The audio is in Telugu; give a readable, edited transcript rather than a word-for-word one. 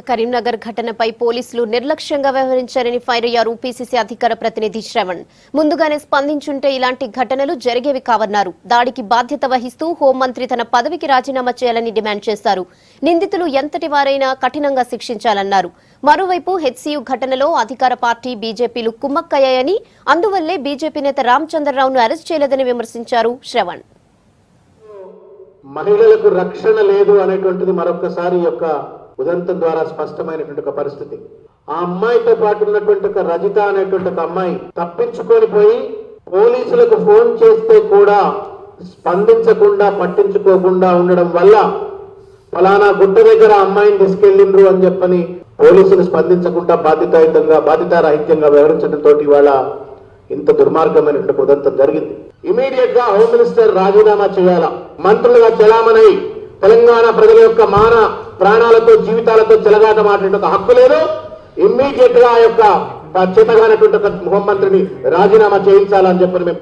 కరీంనగర్ ఘటనపై పోలీసులు నిర్లక్ష్యంగా వ్యవహరించారని ఫైర్ అయ్యారు పీసీసీ అధికార ప్రతినిధి శ్రవణ్. ముందుగానే స్పందించుంటే ఇలాంటి ఘటనలు జరిగేవి కావన్నారు. దాడికి బాధ్యత వహిస్తూ హోంమంత్రి తన పదవికి రాజీనామా చేయాలని డిమాండ్ చేశారు. నిందితులు ఎంతటి వారైనా కఠినంగా శిక్షించాలన్నారు. మరోవైపు హెచ్సీయూ ఘటనలో అధికార పార్టీ బీజేపీలు కుమ్మక్కయ్యాయని, అందువల్లే బీజేపీ నేత రామచంద్రరావును అరెస్ట్ చేయలేదని విమర్శించారు శ్రవణ్. మహిళలకు రక్షణ లేదు అనేటువంటిది మరొకసారి యొక్క ఉదంతం ద్వారా స్పష్టమైనటువంటి ఒక పరిస్థితి. ఆ అమ్మాయితో పాటు ఉన్నటువంటి ఒక రజిత అనేటువంటి ఒక అమ్మాయి తప్పించుకొని పోయి పోలీసులకు ఫోన్ చేస్తే కూడా స్పందించకుండా పట్టించుకోకుండా ఉండడం వల్ల ఫలానా గుట్ట దగ్గర అమ్మాయిని తీసుకెళ్లిండ్రు అని చెప్పని పోలీసులు స్పందించకుండా బాధ్యతారాహిత్యంగా వ్యవహరించడంతో ఇవాళ ఇంత దుర్మార్గమైనటువంటి ఉదంతం జరిగింది. ఇమీడియట్ గా హోమ్ మినిస్టర్ రాజీనామా చేయాలా. మంత్రులుగా చెలామణి తెలంగాణ ప్రజల యొక్క ప్రాణాలతో జీవితాలతో చెలగాటమాడేటువంటి ఒక హక్కు లేదు. ఇమ్మీడియట్ గా ఆ యొక్క చేతగానటువంటి హోంమంత్రిని రాజీనామా చేయించాలని చెప్పని మేము